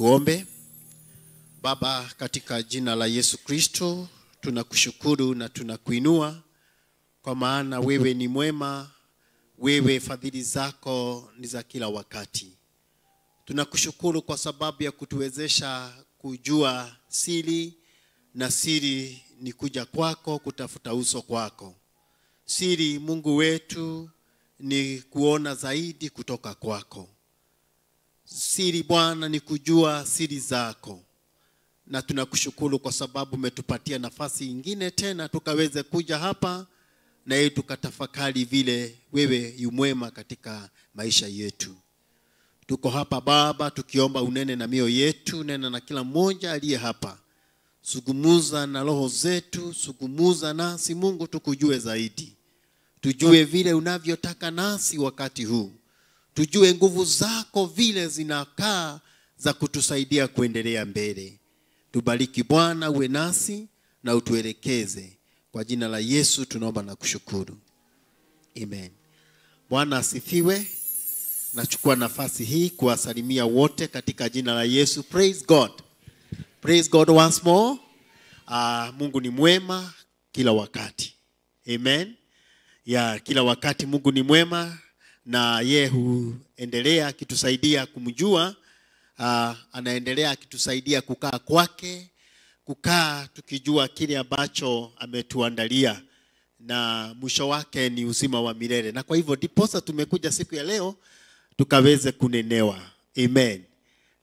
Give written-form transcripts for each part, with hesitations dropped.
Tuombe. Baba, katika jina la Yesu Kristo, tunakushukuru na tunakuinua kwa maana wewe ni mwema, wewe fadhili zako ni za kila wakati. Tunakushukuru kwa sababu ya kutuwezesha kujua siri, na siri ni kuja kwako, kutafuta uso kwako. Siri, Mungu wetu, ni kuona zaidi kutoka kwako. Siri Bwana ni kujua siri zako. Na tunakushukuru kwa sababu umetupatia nafasi nyingine tena tukaweze kuja hapa na ili tukatafakari vile wewe yu mwema katika maisha yetu. Tuko hapa Baba tukiomba unene na mioyo yetu, nena na kila mmoja aliye hapa. Sugumuza na roho zetu, sugumuza nasi Mungu, tukujue zaidi. Tujue vile unavyotaka nasi wakati huu. Tujue nguvu zako vile zinakaa za kutusaidia kuendelea mbele. Tubariki Bwana, uwe nasi na utuelekeze. Kwa jina la Yesu tunaomba na kushukuru. Amen. Bwana asifiwe. Nachukua nafasi hii kuwasalimia wote katika jina la Yesu. Praise God. Praise God once more. Mungu ni mwema kila wakati. Amen. Kila wakati Mungu ni mwema na yeye huendelea akitusaidia kumjua. Anaendelea akitusaidia kukaa kwake, kukaa tukijua kile ambacho ametuandalia, na mwisho wake ni uzima wa milele. Na kwa hivyo ndiposa tumekuja siku ya leo tukaweze kunenewa. Amen.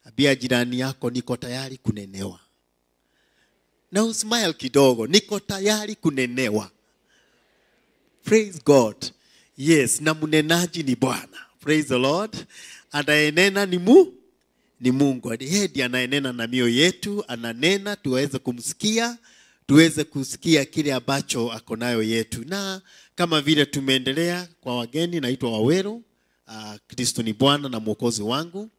Ambia jirani yako, niko tayari kunenewa. Na usmile kidogo, niko tayari kunenewa. Praise God. Yes, na mnenaji ni Bwana. Praise the Lord. Anayenena ni Mungu. Yeye ndiye anayenena na mioyo yetu, ananena tuweze kumsikia, tuweze kusikia kile ambacho ako nayo yetu. Na kama vile tumeendelea kwa wageni, naitwa Waweru. Kristo ni Bwana na Mwokozi wangu.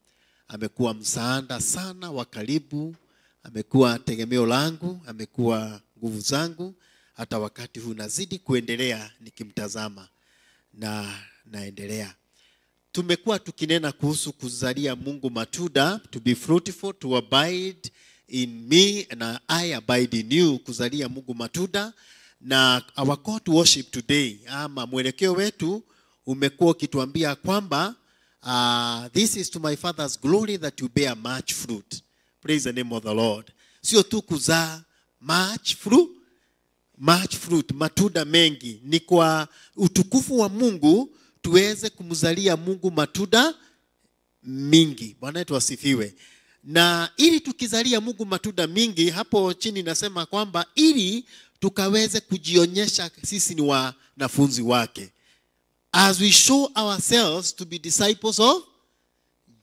Amekuwa msaada sana wa karibu, amekuwa tegemeo langu, amekuwa nguvu zangu. Hata wakati huu nazidi kuendelea nikimtazama na naendelea. Tumekuwa tukinena kuhusu kuzalia Mungu matunda, to be fruitful, to abide in me and I abide in you, kuzalia Mungu matunda. Na our call to worship today, ama mwelekeo wetu umekuwa ukituambia kwamba this is to my Father's glory that you bear much fruit. Praise the name of the Lord. Sio tu kuzaa much fruit, matunda mengi. Ni kwa utukufu wa Mungu tuweze kumzalia Mungu matunda mingi. Bwana wetu asifiwe. Na ili tukizalia Mungu matunda mingi, hapo chini nasema kwamba ili tukaweze kujionyesha sisi ni wanafunzi wake. As we show ourselves to be disciples of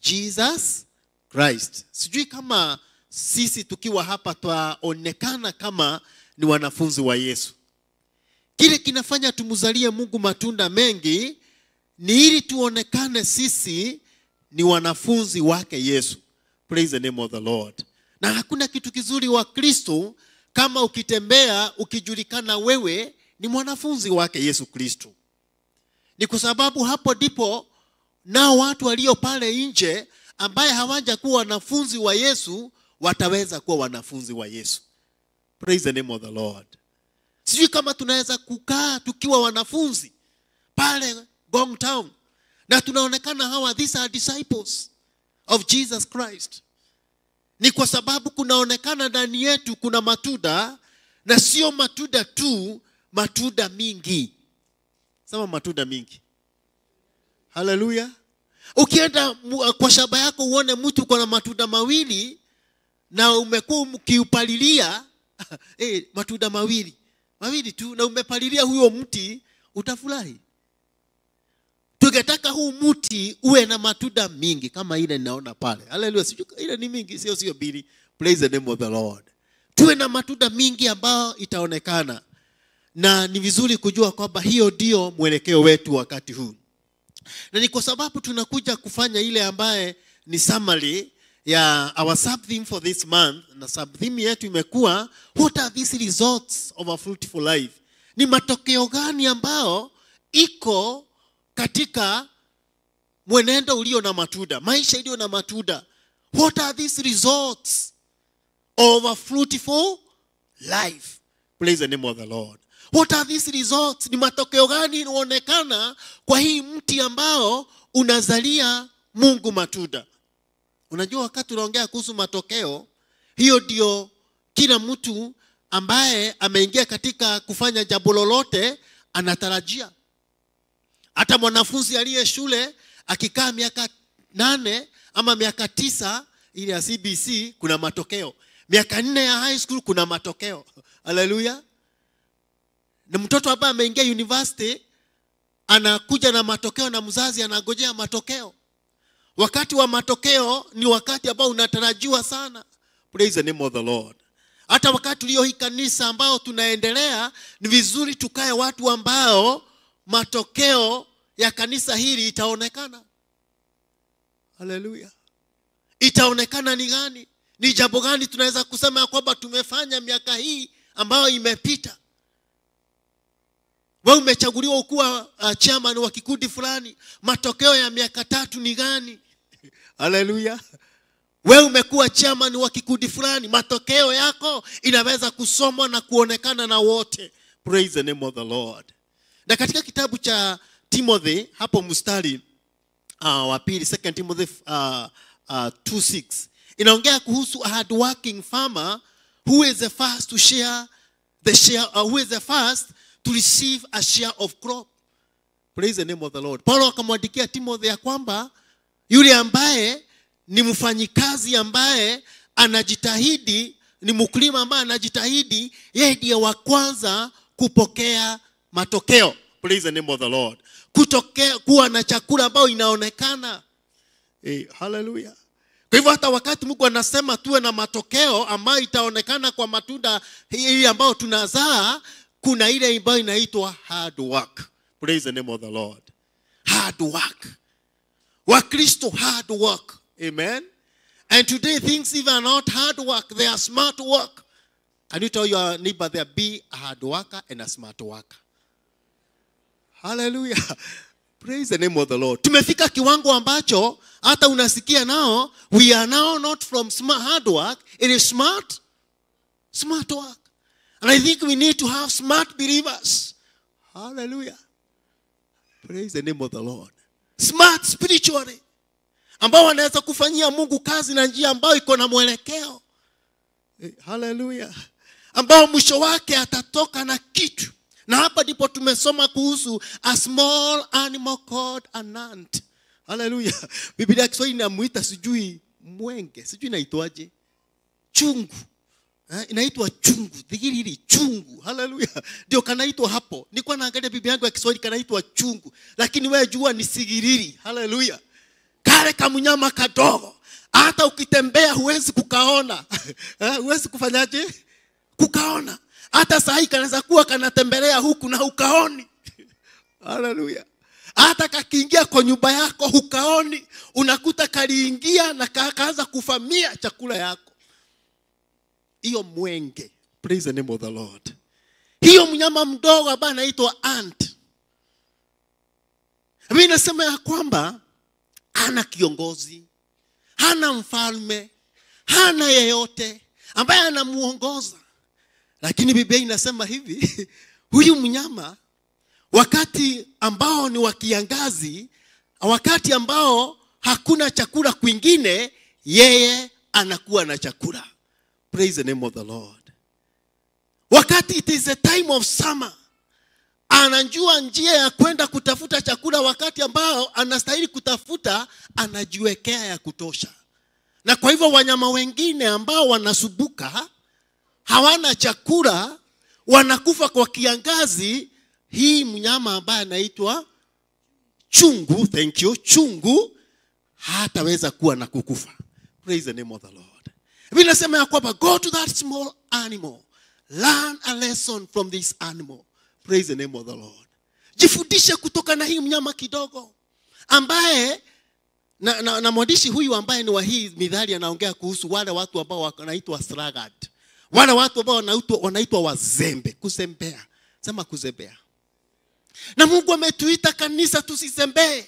Jesus Christ. Sijui kama sisi tukiwa hapa twaonekana kama ni wanafunzi wa Yesu. Kile kinafanya tumzalie Mungu matunda mengi ni ili tuonekane sisi ni wanafunzi wake Yesu. Praise the name of the Lord. Na hakuna kitu kizuri wa Kristo kama ukitembea ukijulikana wewe ni mwanafunzi wake Yesu Kristo. Ni kwa sababu hapo ndipo nao watu walio pale nje ambaye hawaja kuwa wanafunzi wa Yesu wataweza kuwa wanafunzi wa Yesu. Praise the name of the Lord. Sijui kama tunaweza kukaa tukiwa wanafunzi pale Gong Town na tunaonekana hawa these are disciples of Jesus Christ. Ni kwa sababu kunaonekana ndani yetu kuna matunda, na sio matunda tu, matunda mingi. Sema matunda mingi. Hallelujah. Ukienda kwa shamba yako uone mtu kuna matunda mawili na umekuwa mkiupalilia matunda mawili tu na umepalilia huyo mti, utafurahi. Tungetaka huu mti uwe na matunda mingi kama ile ninaona pale. Hallelujah. Sijui ile ni mingi, sio bili. Praise the name of the Lord. Tuwe na matunda mingi ambao itaonekana. Na ni vizuri kujua kwamba hiyo ndio mwelekeo wetu wakati huu. Na ni kwa sababu tunakuja kufanya ile ambaye ni summary ya our sub-theme for this month. Na sub-theme yetu imekuwa what are these results of a fruitful life? Ni matokeo gani ambao iko katika mwenendo ulio na matunda, maisha iliyo na matunda. What are these results of a fruitful life? Praise the name of the Lord. What are these results? Ni matokeo gani inaonekana kwa hii mti ambao unazalia Mungu matunda? Unajua wakati unaongea kuhusu matokeo, hiyo ndio kila mtu ambaye ameingia katika kufanya jambo lolote anatarajia. Hata mwanafunzi aliye shule akikaa miaka 8 ama miaka 9 ile ya CBC kuna matokeo. Miaka 4 ya high school kuna matokeo. Hallelujah. Na mtoto ambaye ameingia university anakuja na matokeo na mzazi anagojea matokeo. Wakati wa matokeo ni wakati ambao unatarajiwa sana. Praise the name of the Lord. Hata wakati tulio hii kanisa ambao tunaendelea, ni vizuri tukae watu ambao matokeo ya kanisa hili itaonekana. Hallelujah. Itaonekana ni gani? Ni jambo gani tunaweza kusema ya kwamba tumefanya miaka hii ambayo imepita? Wewe umechaguliwa kuwa chairman wa kikundi fulani, matokeo ya miaka 3 ni gani? Hallelujah. Wewe umekuwa chairman wa kikundi fulani, matokeo yako inaweza kusomwa na kuonekana na wote. Praise the name of the Lord. Na katika kitabu cha Timothy hapo mstari wa pili, 2 Timothy 2:6, inaongea kuhusu a hard working farmer who is the first to share the share, who is the first to receive a share of crop. Praise the name of the Lord. Paulo akamwandikia Timothy ya kwamba yule ambaye ni mfanyikazi ambaye anajitahidi, ni mkulima ambaye anajitahidi, yeye ndiye wa kwanza kupokea matokeo. Praise the name of the Lord. Kutokea kuwa na chakula ambao inaonekana. Hallelujah. Kwa hivyo hata wakati Mungu anasema tuwe na matokeo ambayo itaonekana kwa matunda hii ambayo tunazaa, kuna ile ambayo inaitwa hard work. Praise the name of the Lord. Hard work. Wakristo hard work. Amen. And today things even are not hard work, they are smart work. Can you tell your neighbor there, be a hard worker and a smart worker? Hallelujah. Praise the name of the Lord. Tumefika kiwango ambacho hata unasikia nao, we are now not from smart hard work, it is smart work. And I think we need to have smart believers. Hallelujah. Praise the name of the Lord. Smart spiritually, ambao wanaweza kufanyia Mungu kazi na njia ambayo iko na mwelekeo. Hallelujah. Ambao mwisho wake atatoka na kitu. Na hapa ndipo tumesoma kuhusu a small animal called an ant. Hallelujah. Biblia ya Kiswahili inamuita sijui mwenge, sijui inaitwaje? Chungu. Inaitwa chungu, dhigiri chungu. Hallelujah. Ndio kanaitwa hapo. Nilikuwa naangalia Biblia yangu ya Kiswahili kanaitwa chungu, lakini wewe jua ni sigiriri. Hallelujah. Kale kamunyama kadogo, hata ukitembea huwezi kukaona. Huwezi kufanyaje? Kukaona. Hata sahi kanaweza kuwa kanatembelea huku na hukaoni. Hallelujah. Hata kakiingia kwa nyumba yako hukaoni, unakuta kaliingia na kaanza kufamia chakula yako. Hiyo mwenge. Praise the name of the Lord. Hiyo mnyama mdogo ambaye anaitwa ant. Mimi nasema ya kwamba hana kiongozi, hana mfalme, hana yeyote ambaye anamuongoza. Lakini Biblia inasema hivi, huyu mnyama wakati ambao ni wa kiangazi, wakati ambao hakuna chakula kwingine, yeye anakuwa na chakula. Praise the name of the Lord. Wakati it is a time of summer, anajua njia ya kwenda kutafuta chakula. Wakati ambao anastahili kutafuta, anajiwekea ya kutosha. Na kwa hivyo wanyama wengine ambao wanasubuka, hawana chakula, wanakufa kwa kiangazi, hii mnyama ambaye anaitwa chungu, thank you, chungu, hataweza kuwa na kukufa. Praise the name of the Lord. Mimi nasema ya kwamba go to that small animal, learn a lesson from this animal. Praise the name of the Lord. Jifundishe kutoka na hii mnyama kidogo ambaye na mwandishi huyu ambaye ni wa hii mithali anaongea kuhusu wale watu ambao wanaitwa sluggard. Wale watu ambao wanaitwa wazembe, kuzembea. Sema kuzembea. Na Mungu ametuita kanisa tusizembee.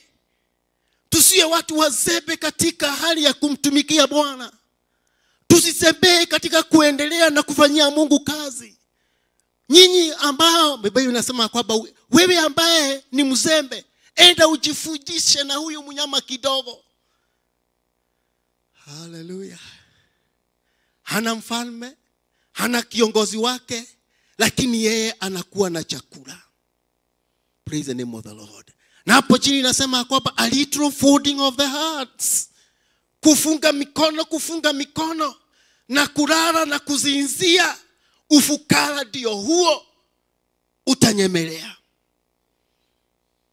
Tusiwe watu wazembe katika hali ya kumtumikia Bwana. Tusizembee katika kuendelea na kufanyia Mungu kazi. Nyinyi ambao Biblia inasema kwamba wewe ambaye ni mzembe, enda ujifujishe na huyu mnyama kidogo. Hallelujah. Hana mfalme, hana kiongozi wake, lakini yeye anakuwa na chakula. Praise the name of the Lord. Na hapo chini inasema kwamba a little folding of the hearts. Kufunga mikono na kulala na kuzinzia, ufukara ndio huo utanyemelea.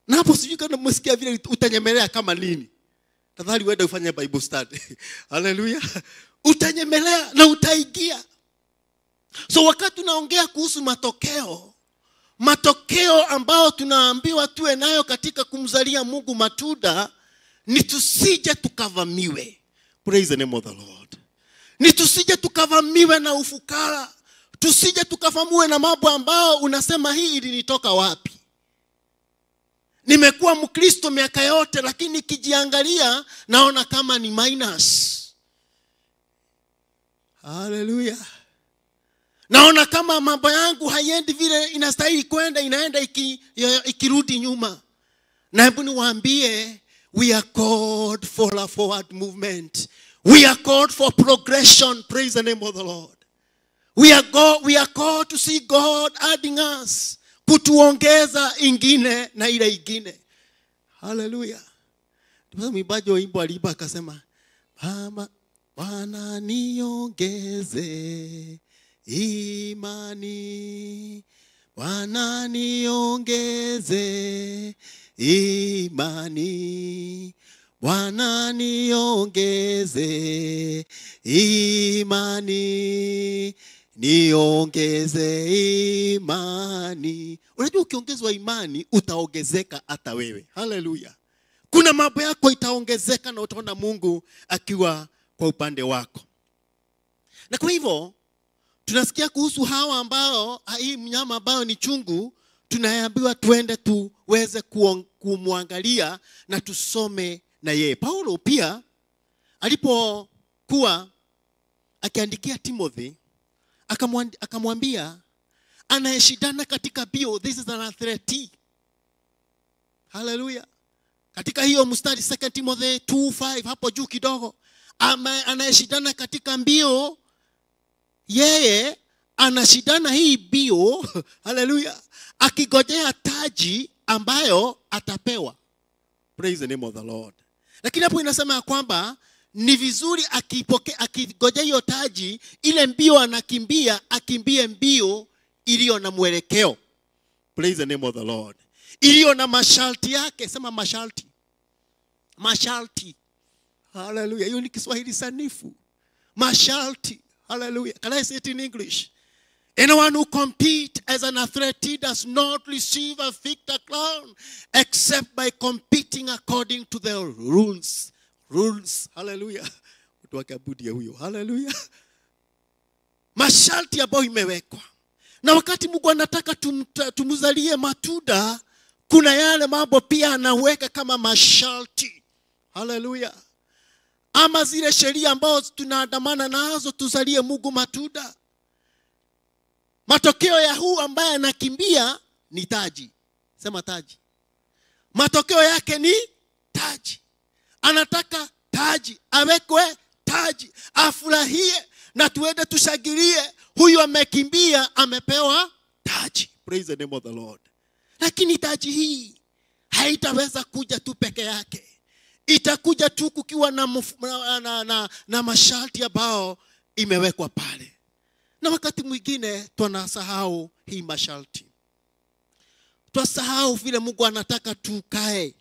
Na hapo sijui kama mmesikia vile utanyemelea kama nini. Tafadhali uende ufanye Bible study. Hallelujah. Utanyemelea na utaingia. So wakati tunaongea kuhusu matokeo ambao tunaambiwa tuwe nayo katika kumzalia Mungu matunda, ni tusije tukavamiwe. Praise the name of the Lord. Ni tusije tukavamiwe na ufukara. Tusije tukavamiwe na mambo ambao unasema hii ilinitoka wapi. Nimekuwa Mkristo miaka yote, lakini nikijiangalia naona kama ni minus. Hallelujah. Naona kama mambo yangu haiendi vile inastahili kwenda, inaenda ikirudi nyuma. Na hebu niwaambie, we are called for a forward movement. We are called for progression. Praise the name of the Lord. We are called to see God adding us, kutuongeza ingine na ile ingine. Hallelujah. Mwimbaji wa wimbo aliimba akasema, Bwana niongeze imani, Bwana niongeze imani, Bwana niongeze imani, niongeze imani. Unajua ukiongezwa imani utaongezeka hata wewe. Hallelujah. Kuna mambo yako itaongezeka na utaona Mungu akiwa kwa upande wako. Na kwa hivyo tunasikia kuhusu hawa ambao, hii mnyama ambao ni chungu, tunaambiwa tuende tuweze kumwangalia na tusome na yeye. Paulo pia alipokuwa akiandikia Timothy, akamwambia anayeshindana katika bio, this is an athlete. Hallelujah. Katika hiyo mstari 2 Timothy 2:5 hapo juu kidogo, anayeshindana katika mbio, yeye anashindana hii bio, hallelujah, akigojea taji ambayo atapewa. Praise the name of the Lord. Lakini hapo inasema kwamba ni vizuri akigojea hiyo taji, ile mbio anakimbia, akimbie mbio iliyo na mwelekeo. Praise the name of the Lord. Iliyo na masharti yake. Sema masharti. Masharti. Hallelujah. Hiyo ni Kiswahili sanifu. Masharti. Hallelujah. Can I say it in English? Anyone who competes as an athlete does not receive a victor crown except by competing according to the rules. Rules. Hallelujah. Tuwakabudia huyo. Hallelujah. Masharti ambayo imewekwa. Na wakati Mungu anataka tumuzalie matunda, kuna yale mambo pia anaweka kama masharti. Hallelujah. Ama zile sheria ambazo tunaandamana nazo tuzalie Mungu matunda. Matokeo ya huu ambaye anakimbia ni taji. Sema taji. Matokeo yake ni taji. Anataka taji, awekwe taji, afurahie na tuende tushangilie. Huyu amekimbia, amepewa taji. Praise the name of the Lord. Lakini taji hii haitaweza kuja tu peke yake. Itakuja tu kukiwa na masharti ambao imewekwa pale. Na wakati mwingine tunasahau hii masharti. Tunasahau vile Mungu anataka tukae.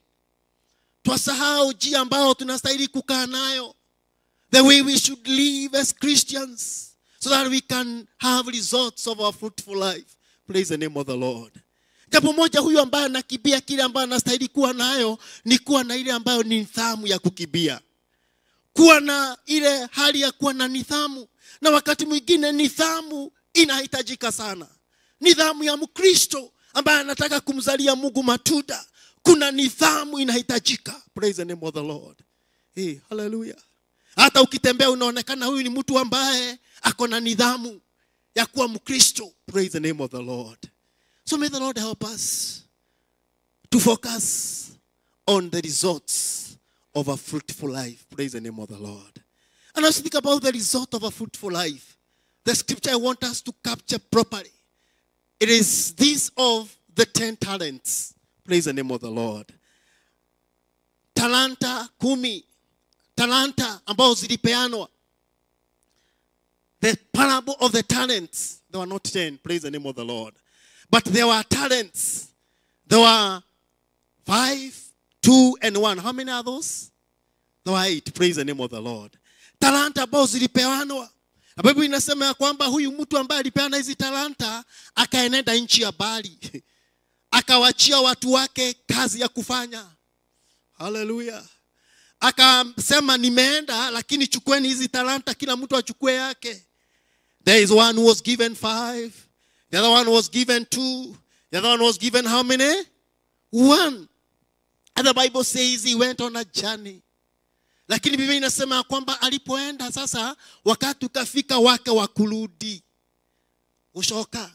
Tunasahau njia ambao tunastahili kukaa nayo. The way we should live as Christians, so that we can have results of our fruitful life. Praise the name of the Lord. Jambo moja, huyu ambaye anakimbia kile ambaye anastahili kuwa nayo ni kuwa na ile ambayo ni nidhamu ya kukimbia. Kuwa na ile hali ya kuwa na nidhamu. Na wakati mwingine nidhamu inahitajika sana. Nidhamu ya Mkristo ambaye anataka kumzalia Mungu matunda. Kuna nidhamu inahitajika. Praise the name of the Lord. Hey, hallelujah. Hata ukitembea unaonekana huyu ni mtu ambaye ako na nidhamu ya kuwa Mkristo. Praise the name of the Lord. So may the Lord help us to focus on the results of a fruitful life. Praise the name of the Lord. And as we think about the result of a fruitful life, the scripture I want us to capture properly, it is this of the 10 talents. Praise the name of the Lord. Talanta 10. Talanta ambao zilipeanwa. The parable of the talents. There were not 10. Praise the name of the Lord. But there were talents. There were 5, 2, and 1. How many are those? There were 8. Praise the name of the Lord. Talanta ambao zilipeanwa. Na Biblia inasema ya kwamba huyu mtu ambaye alipeana hizi talanta akaenenda nchi ya mbali. Akawachia watu wake kazi ya kufanya. Hallelujah. Akasema nimeenda lakini chukueni hizi talanta kila mtu achukue yake. There is one who was given 5. The other one was given 2. The other one was given how many? 1. And the Bible says he went on a journey. Lakini Biblia inasema kwamba alipoenda sasa wakati ukafika wake wa kurudi. Ushoka.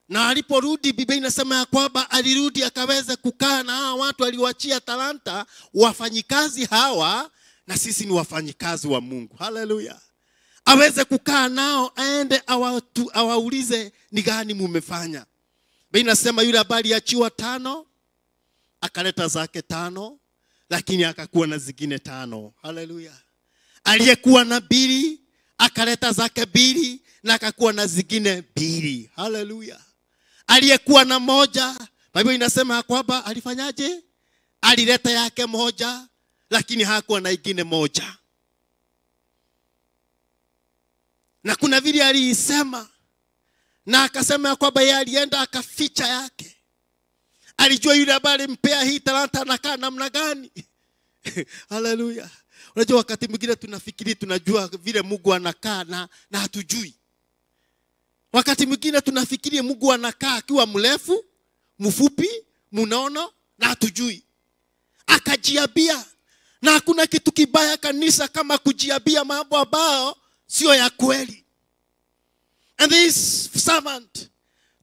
Na aliporudi Biblia inasema kwamba alirudi akaweza kukaa na hawa watu aliwaachia talanta, wafanyikazi hawa, na sisi ni wafanyikazi wa Mungu. Hallelujah. Aweze kukaa nao aende awaulize ni gani mumefanya. Biblia inasema yule habari achiwa 5 akaleta zake 5 lakini akakuwa na zingine 5. Hallelujah. Aliyekuwa na 2 akaleta zake 2 na akakuwa na zingine 2. Hallelujah. Aliyekuwa na 1, Biblia inasema kwamba alifanyaje? Alileta yake 1 lakini hakuwa na ingine 1. Na kuna vile alisema na akasema kwamba yeye alienda akaficha yake. Alijua yule ambaye mpea hii talanta anakaa namna gani. Hallelujah. Unajua wakati mwingine tunafikiri tunajua vile Mungu anakaa na hatujui. Wakati mwingine tunafikiri Mungu anakaa akiwa mrefu, mfupi, mnono na hatujui. Akajiambia. Na hakuna kitu kibaya kanisa kama kujiambia mambo ambayo sio ya kweli. And this servant,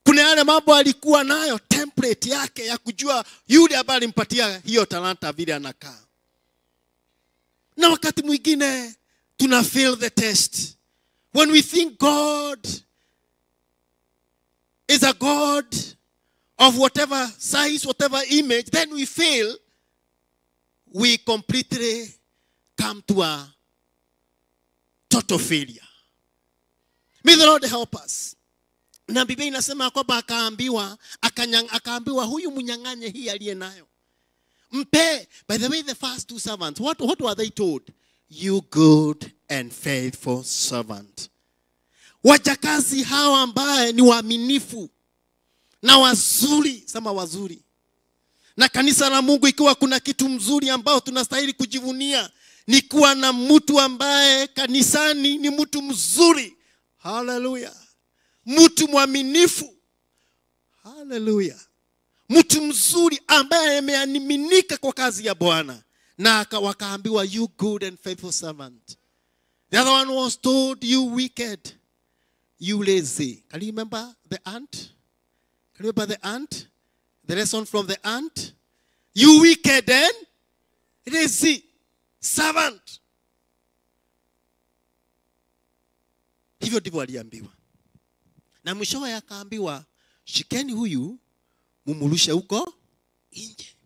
kuna yale mambo alikuwa nayo, template yake ya kujua yule ambaye alimpatia hiyo talanta vile anakaa. Na wakati mwingine tuna fail the test. When we think God is a God of whatever size, whatever image, then we fail. We completely come to a total failure. May the Lord help us. Na Biblia inasema kwamba akaambiwa huyu mnyang'anye hii aliye nayo. Mpe. By the way, the first 2 servants, what were they told? You good and faithful servant. Wajakazi hawa ambaye ni waaminifu na wazuri, sema wazuri. Na kanisa la Mungu ikiwa kuna kitu mzuri ambao tunastahili kujivunia ni kuwa na mtu ambaye kanisani ni mtu mzuri. Hallelujah. Mtu mwaminifu. Hallelujah. Mtu mzuri ambaye ameaminika kwa kazi ya Bwana. Na wakaambiwa you good and faithful servant. The other one was told you wicked, you lazy. Can you remember the ant? Can you remember the ant? The lesson from the ant? You wicked and lazy servant. Hivyo ndivyo aliambiwa. Na mwishowe akaambiwa shikeni huyu mumurushe huko nje.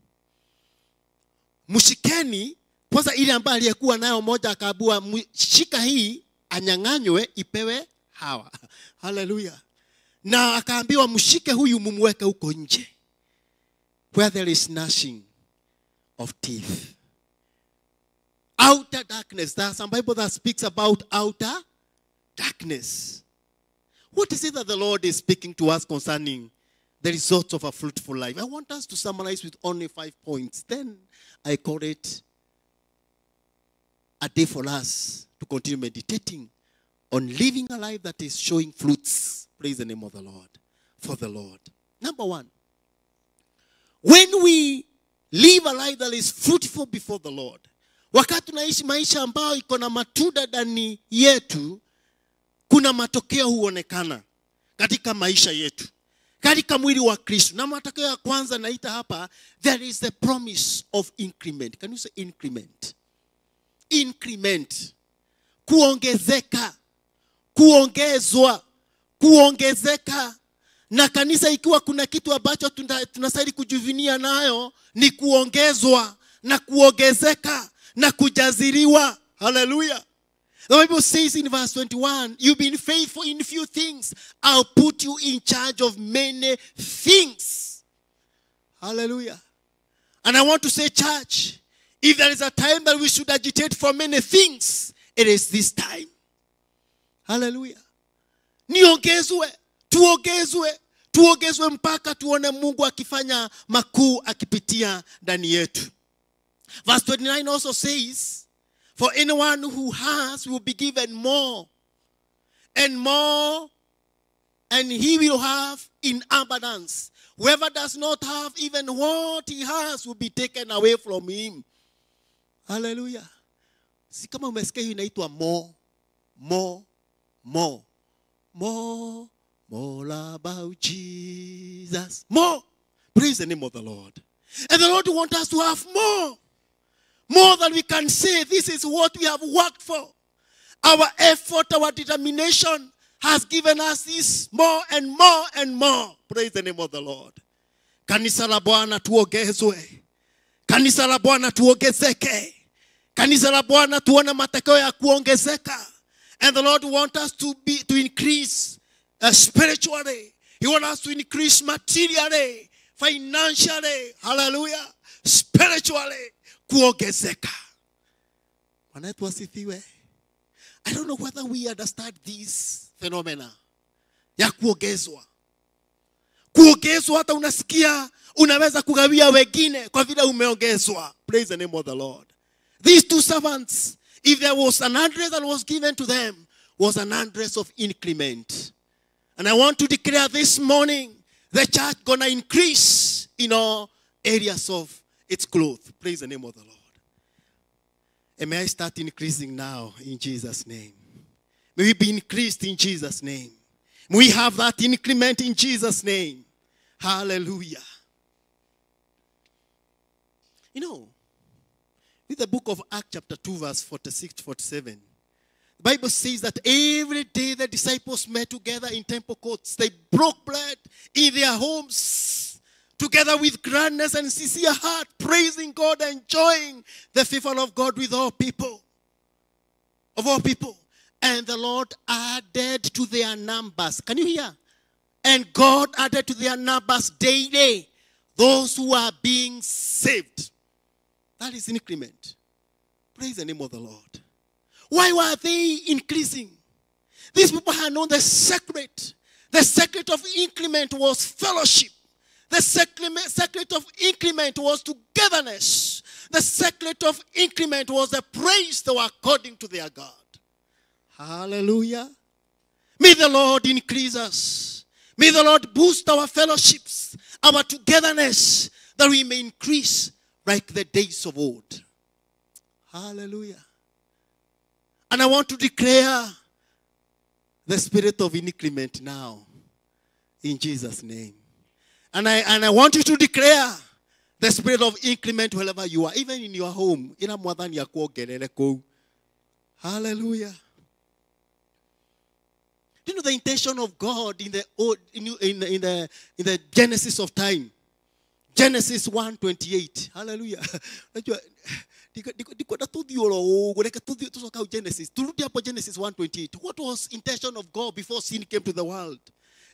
Mshikeni kwanza ile ambaye aliyekuwa nayo moja akaambiwa shika hii anyang'anywe ipewe hawa. Hallelujah. Na akaambiwa mshike huyu mumweke huko nje. Where there is gnashing of teeth. Outer darkness. There are some Bible that speaks about outer darkness. What is it that the Lord is speaking to us concerning the results of a fruitful life? I want us to summarize with only 5 points. Then I call it a day for us to continue meditating on living a life that is showing fruits. Praise the name of the Lord. For the Lord. Number 1. when we live a life that is fruitful before the Lord, wakati tunaishi maisha ambayo iko na matunda ndani yetu, kuna matokeo huonekana katika maisha yetu, katika mwili wa Kristo. Na matokeo ya kwanza naita hapa, there is the promise of increment. Can you say increment? Increment. Kuongezeka, kuongezwa, kuongezeka. Na kanisa ikiwa kuna kitu ambacho tunastahili kujivunia nayo, ni kuongezwa na kuongezeka na kujaziliwa. Hallelujah. The Bible says in verse 21, you've been faithful in few things, I'll put you in charge of many things. Hallelujah. And I want to say, church, if there is a time that we should agitate for many things, it is this time. Hallelujah. Niongezwe, tuongezwe, tuongezwe mpaka tuone Mungu akifanya makuu akipitia ndani yetu. Verse 29 also says, for anyone who has will be given more and more, and he will have in abundance. Whoever does not have even what he has will be taken away from him. Hallelujah. Si kama umesikia hiyo inaitwa more, more, more. More, more about Jesus. More. Praise the name of the Lord. And the Lord wants us to have more. More than we can say, this is what we have worked for. Our effort, our determination has given us this more and more and more. Praise the name of the Lord. Kanisa la Bwana tuongezwe. Kanisa la Bwana tuongezeke. Kanisa la Bwana tuone matokeo ya kuongezeka. And the Lord wants us to increase spiritually. He wants us to increase materially, financially. Hallelujah. Spiritually. Kuongezeka. Wanaitwa sifiwe. I don't know whether we understand this phenomena ya kuongezwa. Kuongezwa hata unasikia unaweza kugawia wengine kwa vile umeongezwa. Praise the name of the Lord. These two servants, if there was an address that was given to them, was an address of increment. And I want to declare this morning, the church gonna increase in all areas of its growth. Praise the name of the Lord. And may I start increasing now in Jesus' name. May we be increased in Jesus' name. May we have that increment in Jesus' name. Hallelujah. You know, in the book of Acts chapter 2 verse 46 to 47, the Bible says that every day the disciples met together in temple courts. They broke bread in their homes together with gladness and sincere heart, praising God and enjoying the favor of God with all people. Of all people. And the Lord added to their numbers. Can you hear? And God added to their numbers daily those who are being saved. That is increment. Praise the name of the Lord. Why were they increasing? These people had known the secret. The secret of increment was fellowship. The secret of increment was togetherness. The secret of increment was the praise they were according to their God. Hallelujah. May the Lord increase us. May the Lord boost our fellowships, our togetherness, that we may increase like the days of old. Hallelujah. And I want to declare the spirit of increment now in Jesus' name. And I want you to declare the spirit of increment wherever you are, even in your home. Hallelujah. Do you know the intention of God in the Genesis of time? Genesis 1:28. Hallelujah. Genesis 1:28. What was intention of God before sin came to the world?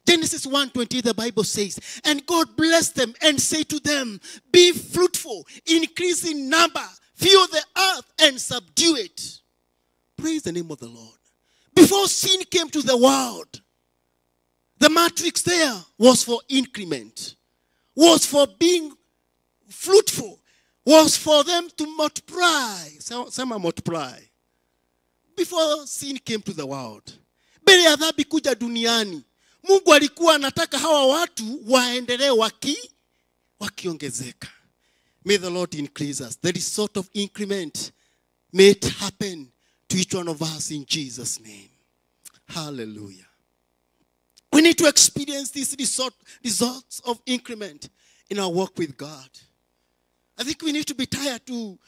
Genesis 1:28, the Bible says, and God blessed them and said to them, be fruitful, increase in number, fill the earth and subdue it. Praise the name of the Lord. Before sin came to the world, the matrix there was for increment, was for being fruitful, was for them to multiply. Some are multiply. Before sin came to the world, mbele ya dhambi kuja duniani, Mungu alikuwa anataka hawa watu waendelee wakiongezeka. May the Lord increase us. There is sort of increment. May it happen to each one of us in Jesus' name. Hallelujah. We need to experience these results of increment in our walk with God. I think we need to be tired to,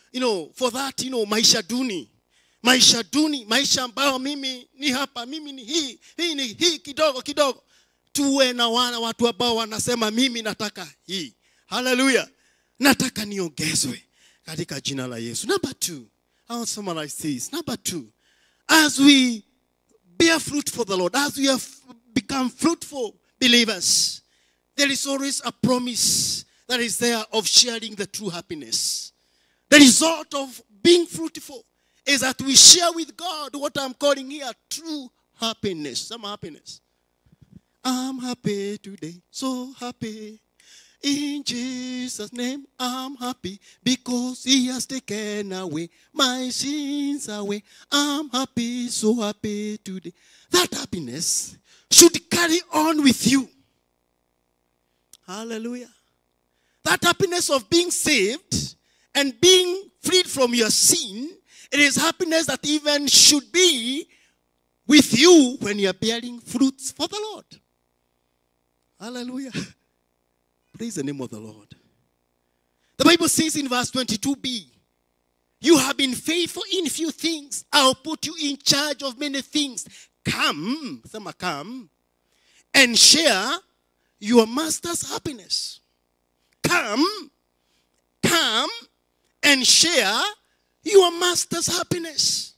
for that, maisha duni. Maisha duni, maisha ambayo mimi ni hapa, mimi ni hii kidogo. Tuwe na watu ambao wanasema mimi nataka hii. Hallelujah. Nataka niongezwe katika jina la Yesu. Number 2, I want to summarize this. Number 2, as we bear fruit for the Lord, as we have become fruitful believers, there is always a promise that is there of sharing the true happiness. The result of being fruitful is that we share with God what I'm calling here true happiness. Some happiness. I'm happy today, so happy. In Jesus' name, I'm happy because He has taken away my sins away. I'm happy, so happy today. That happiness should carry on with you. Hallelujah. That happiness of being saved and being freed from your sin, it is happiness that even should be with you when you are bearing fruits for the Lord. Hallelujah. Praise the name of the Lord. The Bible says in verse 22b, you have been faithful in few things. I'll put you in charge of many things. Come and share your master's happiness. Come and share your master's happiness.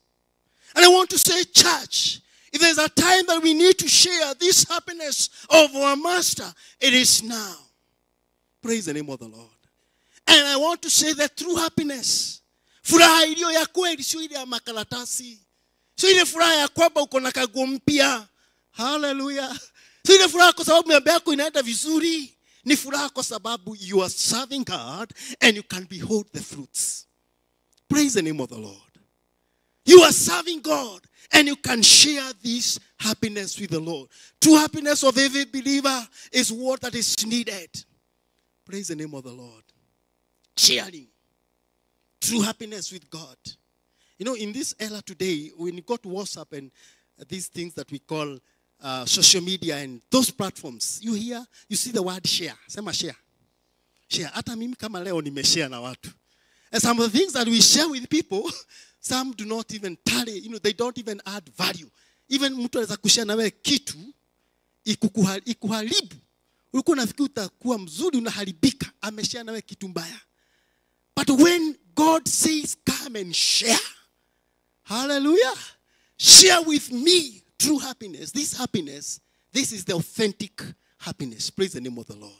And I want to say, church, if there's a time that we need to share this happiness of our master, it is now. Praise the name of the Lord. And I want to say that true happiness, furaha iliyo ya kweli, sio ile ya makaratasi. Sio ile furaha ya kwamba uko na kaguo mpya. Hallelujah. Sio ile furaha kwa sababu mambo yako inaenda vizuri. Ni furaha kwa sababu you are serving God and you can behold the fruits. Praise the name of the Lord. You are serving God and you can share this happiness with the Lord. True happiness of every believer is what that is needed. Praise the name of the Lord. Sharing true happiness with God. In this era today, when you go to WhatsApp and these things that we call social media and those platforms, you see the word share. Sema share. Share. Hata mimi kama leo nimeshare na watu. And some of the things that we share with people, some do not even tally, they don't even add value. Even mtu anaweza kushare na wewe kitu ikuharibu. Ulikuwa unafikiri utakuwa mzuri, unaharibika. Ameshare na wewe kitu mbaya. But when God says come and share, hallelujah, share with me true happiness. This is the authentic happiness. Praise the name of the Lord.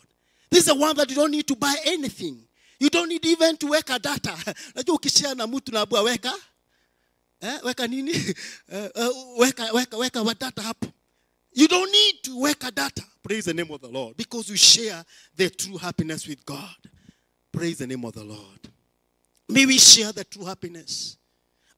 This is the one that you don't need to buy anything. You don't need even to weka data. Najua ukishare na mtu na weka weka nini? Weka wa data hapo. You don't need to weka data. Praise the name of the Lord. Because you share the true happiness with God. Praise the name of the Lord. May we share the true happiness.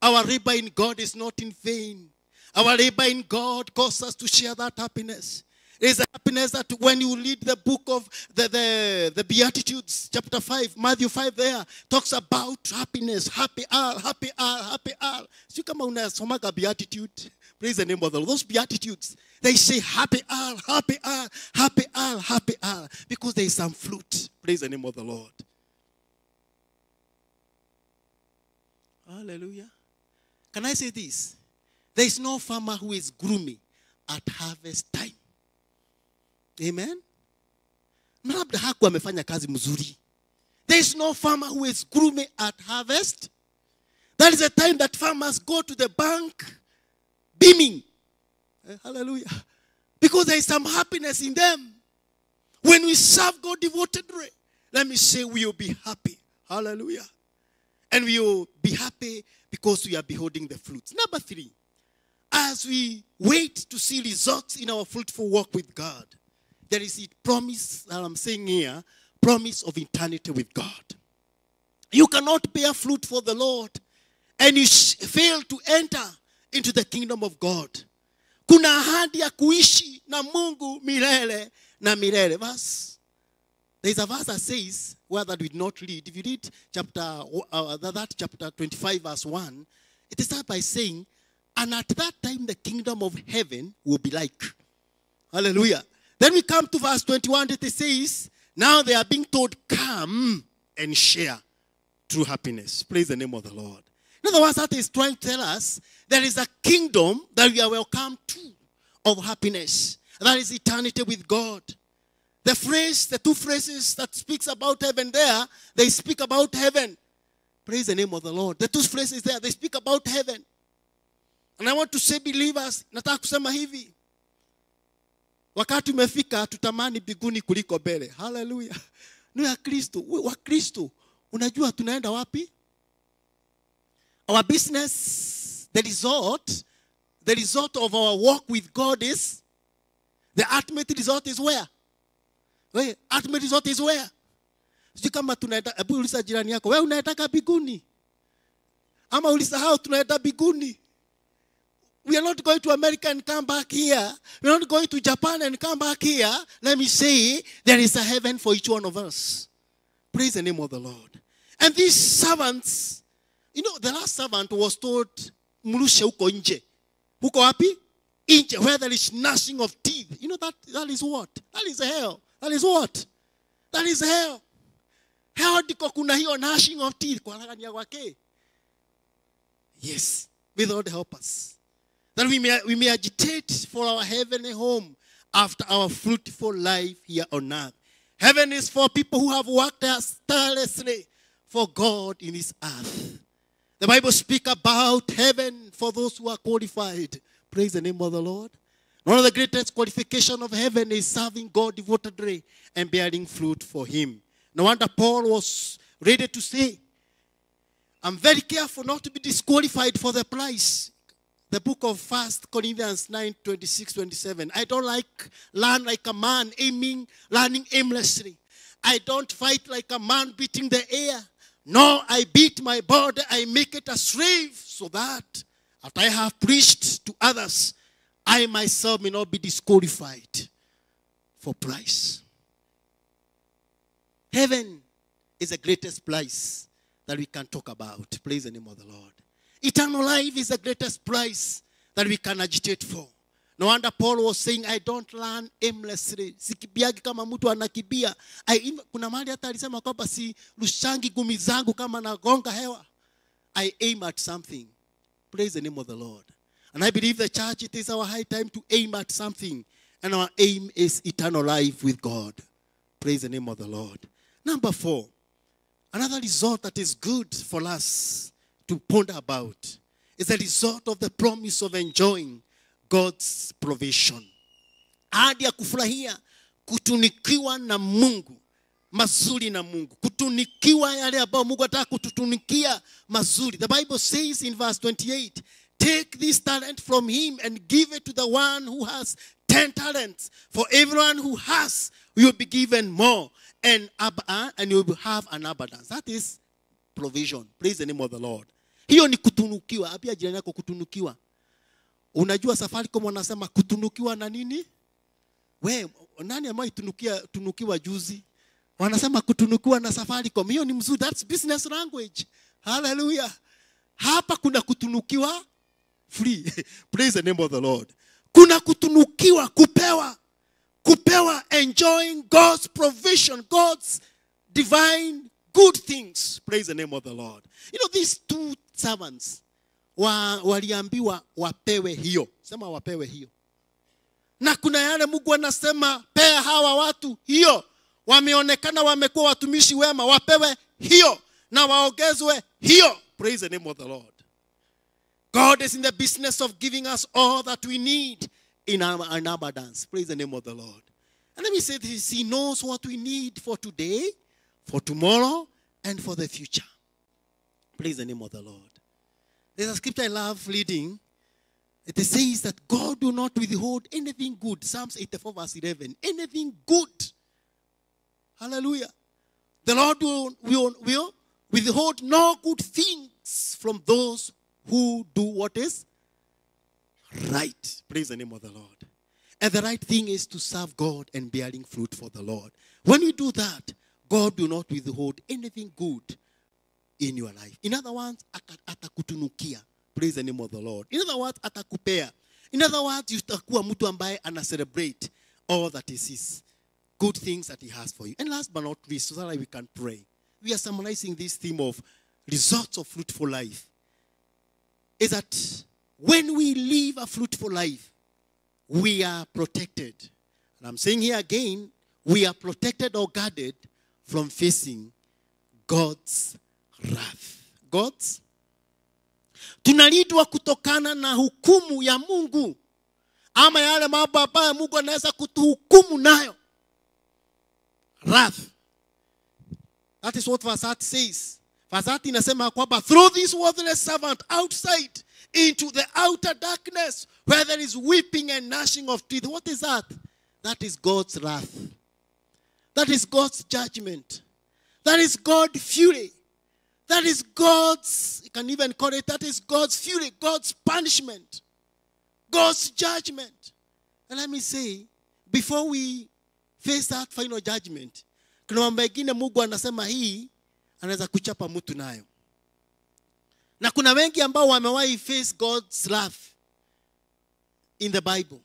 Our labor in God is not in vain. Our labor in God causes us to share that happiness. It is a happiness that when you read the book of the Beatitudes, chapter 5, Matthew 5 there, talks about happiness. Happy all, happy all, happy all. So kama unasomaga Beatitude, praise the name of the Lord. Those Beatitudes, they say happy all, happy all, happy all, happy all. Because there is some fruit. Praise the name of the Lord. Hallelujah. Can I say this? There is no farmer who is gloomy at harvest time. Amen. Labda hakuwa amefanya kazi mzuri. There is no farmer who is gloomy at harvest. That is the time that farmers go to the bank beaming. Hallelujah. Because there is some happiness in them. When we serve God devotedly, let me say we will be happy. Hallelujah. And we will be happy because we are beholding the fruits. Number 3, as we wait to see results in our fruitful walk with God, there is a promise that I'm saying here, promise of eternity with God. You cannot bear fruit for the Lord and you fail to enter into the kingdom of God. Kuna ahadi ya kuishi na Mungu milele na milele. Verse There's a verse that says, where that we did not read. If you read that chapter 25, verse 1, it starts by saying, and at that time the kingdom of heaven will be like. Hallelujah. Then we come to verse 21, it says, now they are being told, come and share true happiness. Praise the name of the Lord. In other words, that is trying to tell us there is a kingdom that we are welcome to of happiness. That is eternity with God. The two phrases that speaks about heaven there, they speak about heaven. Praise the name of the Lord. The two phrases there, they speak about heaven. And I want to say, believers, nataka kusema hivi. Wakati umefika tutamani biguni kuliko mbele. Hallelujah. Ni ya Kristo, wa Kristo. Unajua tunaenda wapi? Our business, the result of our walk with God is, the ultimate result is where? Ultimate result is where? Sijui kama tunaenda, hebu uliza jirani yako, wewe unaenda biguni? Ama ulisahau tunaenda biguni? We are not going to America and come back here. We are not going to Japan and come back here. Let me say, there is a heaven for each one of us. Praise the name of the Lord. And these servants, you know, the last servant was told, mrushe huko nje. Huko wapi? Nje, where there is gnashing of teeth. You know, that is what? That is hell. That is what? That is hell. Hell diko kuna hiyo gnashing of teeth. Kwa lagania wake. Yes. May the Lord help us. That we may agitate for our heavenly home after our fruitful life here on earth. Heaven is for people who have worked tirelessly for God in this earth. The Bible speaks about heaven for those who are qualified. Praise the name of the Lord. One of the greatest qualifications of heaven is serving God devotedly and bearing fruit for Him. No wonder Paul was ready to say, I'm very careful not to be disqualified for the prize. The book of 1 Corinthians 9:26-27. I don't learn like a man learning aimlessly. I don't fight like a man beating the air. No, I beat my body, I make it a slave, so that after I have preached to others, I myself may not be disqualified for prize. Heaven is the greatest prize that we can talk about. Praise the name of the Lord. Eternal life is the greatest prize that we can agitate for. No wonder Paul was saying, I don't learn aimlessly. Sikibiagi kama mtu anakibia. Kuna mahali hata alisema kwamba si rushangi gumi zangu kama nagonga hewa. I aim at something. Praise the name of the Lord. And I believe the church, it is our high time to aim at something. And our aim is eternal life with God. Praise the name of the Lord. Number 4. Another result that is good for us to ponder about is the result of the promise of enjoying God's provision. Ahadi ya kufurahia kutunikiwa na Mungu, mazuri na Mungu. Kutunikiwa yale ambao Mungu ataka kututunikia mazuri. The Bible says in verse 28, take this talent from him and give it to the one who has 10 talents. For everyone who has will be given more, and you will have an abundance. That is provision. Praise the name of the Lord. Hiyo ni kutunukiwa. Abia jirani yako kutunukiwa. Unajua Safaricom wanasema kutunukiwa na nini? We, nani ambaye tunukiwa juzi? Wanasema kutunukiwa na Safaricom. Hiyo ni mzuri. That's business language. Hallelujah. Hapa kuna kutunukiwa free. Praise the name of the Lord. Kuna kutunukiwa, kupewa. Kupewa, enjoying God's provision, God's divine good things. Praise the name of the Lord. You know, these two servants waliambiwa wapewe hiyo. Sema wapewe hiyo. Na kuna yale Mungu anasema pea hawa watu hiyo. Wameonekana wamekuwa watumishi wema, wapewe hiyo na waongezwe hiyo. Praise the name of the Lord. God is in the business of giving us all that we need in an abundance. Praise the name of the Lord. And let me say this, He knows what we need for today, for tomorrow, and for the future. Praise the name of the Lord. There's a scripture I love reading. It says that God will not withhold anything good. Psalms 84 verse 11. Anything good. Hallelujah. The Lord will withhold no good things from those who do what is right. Praise the name of the Lord. And the right thing is to serve God and bearing fruit for the Lord. When you do that, God will not withhold anything good in your life. In other words, atakutunukia. Praise the name of the Lord. In other words, atakupea. In other words, utakuwa mtu ambaye ana celebrate all that is his good things that he has for you. And last but not least, so that we can pray. We are summarizing this theme of results of fruitful life. Is that when we live a fruitful life, we are protected. And I'm saying here again, we are protected or guarded from facing God's wrath. God's. Tunalindwa kutokana na hukumu ya Mungu. Ama yale mambo ambayo Mungu anaweza kutuhukumu nayo. Wrath. That is what verse 8 says. Verse 8 inasema kwamba throw this worthless servant outside into the outer darkness where there is weeping and gnashing of teeth. What is that? That is God's wrath. That is God's judgment. That is God's fury. That is God's, you can even call it, that is God's fury, God's punishment, God's judgment. And let me say, before we face that final judgment, kuna mambo mengine Mungu anasema hii anaweza kuchapa mtu nayo. Na kuna wengi ambao wamewahi face God's wrath in the Bible.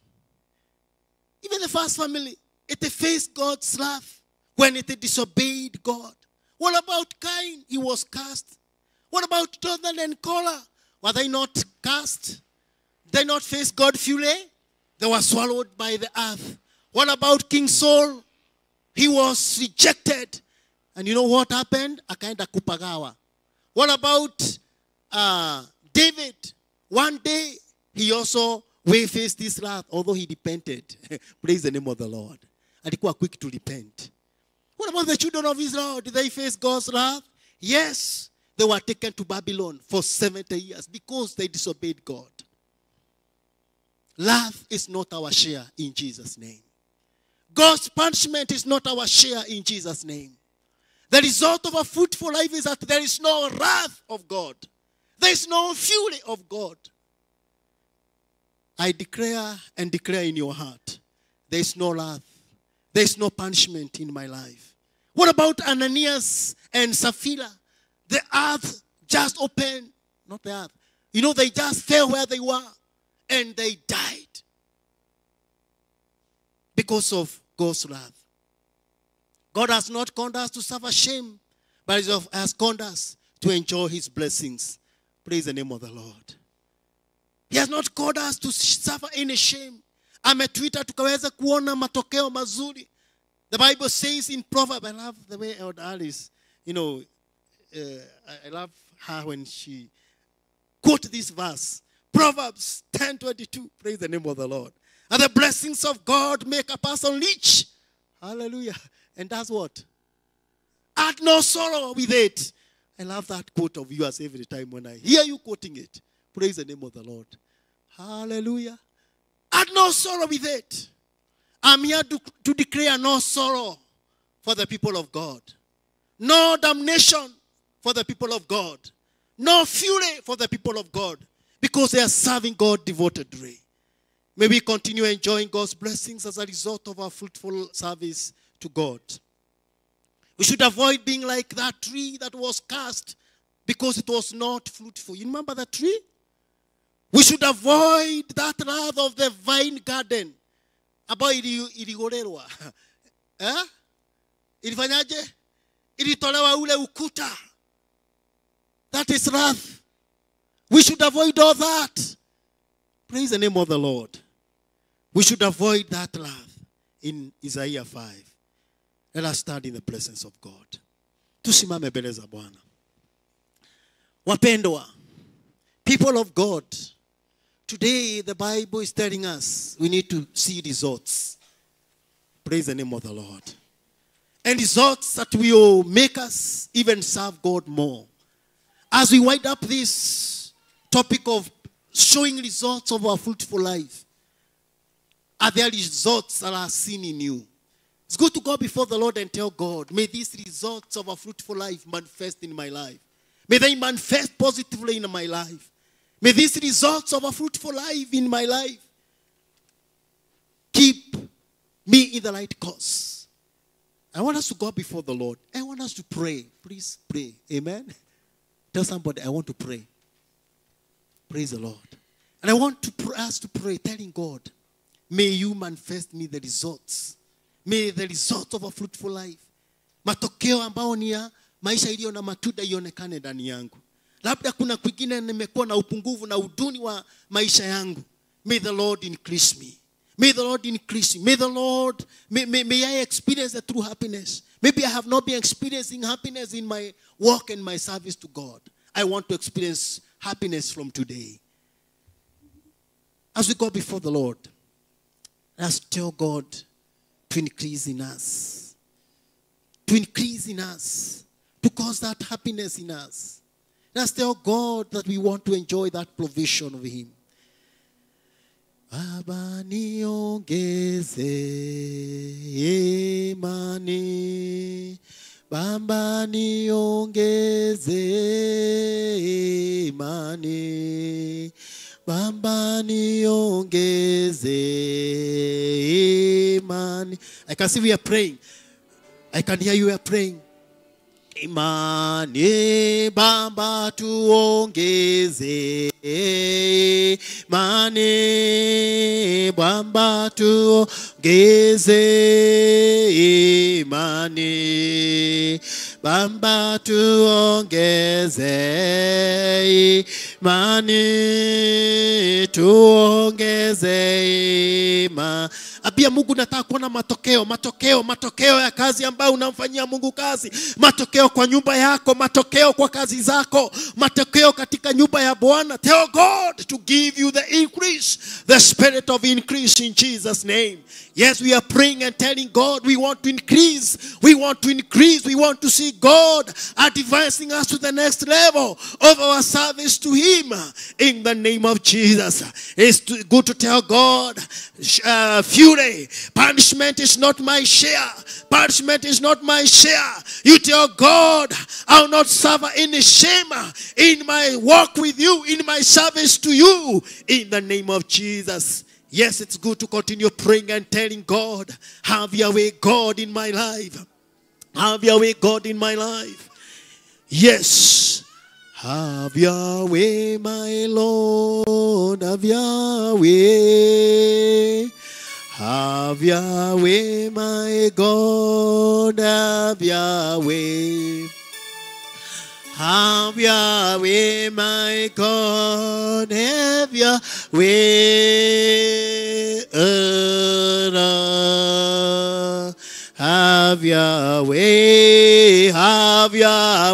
Even the first family, it faced God's wrath when it disobeyed God. What about Cain? He was cast. What about Dathan and Korah? Were they not cast? Did they not face God's fury? They were swallowed by the earth. What about King Saul? He was rejected. And you know what happened? Akaenda kupagawa. What about David? One day, he also faced this wrath, although he repented. Praise the name of the Lord. Alikuwa quick to repent. What about the children of Israel? Did they face God's wrath? Yes. They were taken to Babylon for 70 years because they disobeyed God. Wrath is not our share in Jesus' name. God's punishment is not our share in Jesus' name. The result of a fruitful life is that there is no wrath of God. There is no fury of God. I declare and declare in your heart, there is no wrath. There is no punishment in my life. What about Ananias and Sapphira? The earth just opened. Not the earth. You know, they just fell where they were. And they died. Because of God's wrath. God has not called us to suffer shame. But He has called us to enjoy His blessings. Praise the name of the Lord. He has not called us to suffer any shame. Ametuita tukaweza kuona matokeo mazuri. The Bible says in Proverbs, I love the way Elder Alice, you know, I love her when she quotes this verse. Proverbs 10:22, praise the name of the Lord. And the blessings of God make a person rich. Hallelujah. And that's what? Add no sorrow with it. I love that quote of yours every time when I hear you quoting it. Praise the name of the Lord. Hallelujah. Add no sorrow with it. I'm here to declare no sorrow for the people of God. No damnation for the people of God. No fury for the people of God. Because they are serving God devotedly. May we continue enjoying God's blessings as a result of our fruitful service to God. We should avoid being like that tree that was cast because it was not fruitful. You remember that tree? We should avoid that wrath of the vine garden. Ambayo iligorerwa. Ilifanyaje? Ilitolewa ule ukuta. That is wrath. We should avoid all that. Praise the name of the Lord. We should avoid that wrath in Isaiah 5. Let us stand in the presence of God. Tusimame mbele za Bwana. Wapendwa, people of God, today the Bible is telling us we need to see results. Praise the name of the Lord. And results that will make us even serve God more. As we wind up this topic of showing results of our fruitful life, are there results that are seen in you? It's good to go before the Lord and tell God, may these results of a fruitful life manifest in my life. May they manifest positively in my life. May these results of a fruitful life in my life me in the right course. I want us to go before the Lord. I want us to pray. Please pray. Amen. Tell somebody, I want to pray. Praise the Lord. And I want us to pray, telling God, may you manifest me the results. May the results of a fruitful life. Matokeo ambao ni ya maisha iliyo na matunda ionekane ndani yangu. Labda kuna kwingine nimekuwa na upungufu na uduni wa maisha yangu. May the Lord increase me. May the Lord increase me. May the Lord, may I experience the true happiness. Maybe I have not been experiencing happiness in my work and my service to God. I want to experience happiness from today. As we go before the Lord, let's tell God to increase in us. To increase in us. To cause that happiness in us. Let's tell God that we want to enjoy that provision of Him. Baba niongeze imani. Baba niongeze imani. Baba niongeze imani. I can see we are praying. I can hear you are praying. Imani Baba tuongeze. Imani Baba tuongeze. Imani Baba tuongeze. Imani tuongeze. Apia Mungu nataka kuona matokeo ya kazi ambayo unamfanyia Mungu kazi. Matokeo kwa nyumba yako, matokeo kwa kazi zako, matokeo katika nyumba ya Bwana. Tell God to give you the increase, the spirit of increase in Jesus' name. Yes, we are praying and telling God we want to increase. We want to increase. We want to see God advancing us to the next level of our service to Him. In the name of Jesus. It's good to tell God, fury, punishment is not my share. Punishment is not my share. You tell God, I will not suffer any shame in my walk with you, in my service to you. In the name of Jesus. Yes, it's good to continue praying and telling God, have your way, God, in my life. Have your way, God, in my life. Yes. Have your way, my Lord. Have your way. Have your way, my God. Have your way. Have your way, my God, have your way. Have your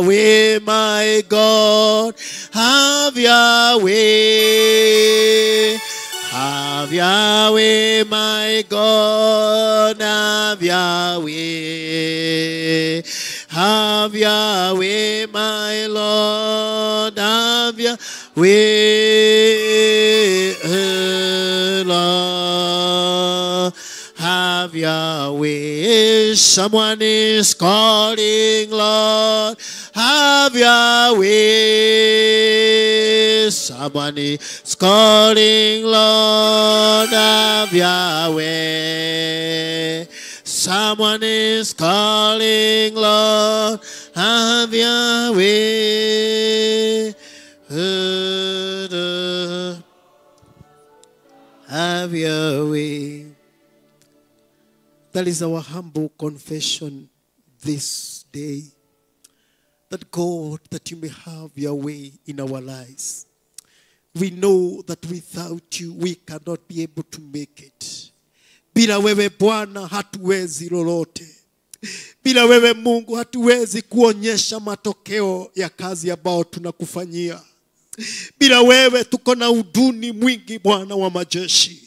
way, my God, have your way. Have your way, my God, have your way. Have your way, my Lord, have your way, Lord. Have your way. Someone is calling, Lord. Have your way. Someone is calling, Lord. Have your way. Someone is calling, Lord. Have your way. Have your way. That is our humble confession this day. That God, that you may have your way in our lives. We know that without you, we cannot be able to make it. Bila wewe Bwana hatuwezi lolote. Bila wewe Mungu hatuwezi kuonyesha matokeo ya kazi ambayo tunakufanyia. Bila wewe tuko na uduni mwingi, Bwana wa majeshi.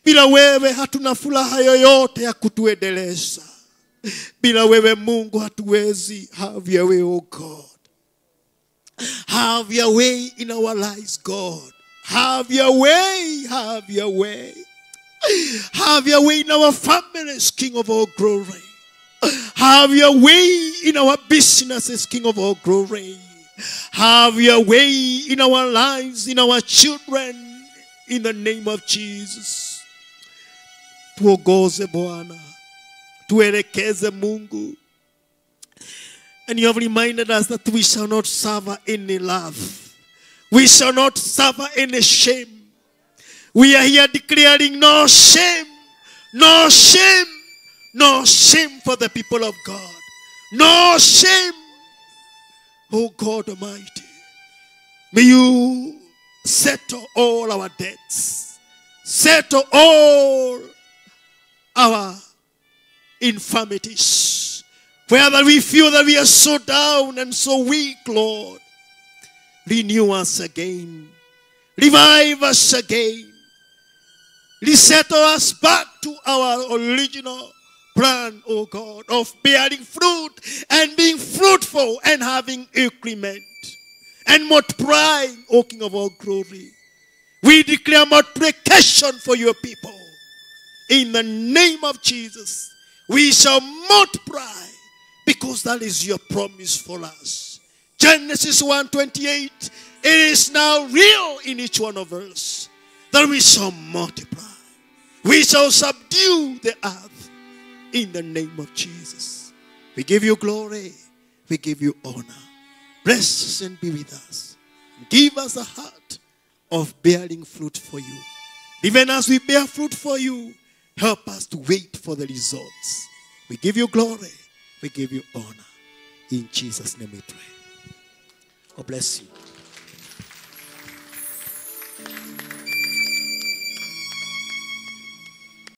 Bila wewe hatuna furaha yoyote ya kutuendeleza. Bila wewe Mungu hatuwezi. Have your way, oh God. Have your way in our lives, God. Have your way, have your way. Have your way in our families, King of all glory. Have your way in our businesses, King of all glory. Have your way in our lives, in our children, in the name of Jesus. Tuongoze Bwana. Tuelekeze Mungu. And you have reminded us that we shall not suffer any love. We shall not suffer any shame. We are here declaring no shame. No shame. No shame for the people of God. No shame. Oh God Almighty. May you settle all our debts. Settle all our infirmities. Whether we feel that we are so down and so weak, Lord, renew us again. Revive us again. Resettle us back to our original plan, oh God, of bearing fruit and being fruitful and having increment and multiplying, O King of all glory. We declare multiplication for your people. In the name of Jesus, we shall multiply because that is your promise for us. Genesis 1:28, it is now real in each one of us that we shall multiply. We shall subdue the earth in the name of Jesus. We give you glory. We give you honor. Bless us and be with us. Give us a heart of bearing fruit for you. Even as we bear fruit for you, help us to wait for the results. We give you glory. We give you honor. In Jesus' name we pray. God bless you.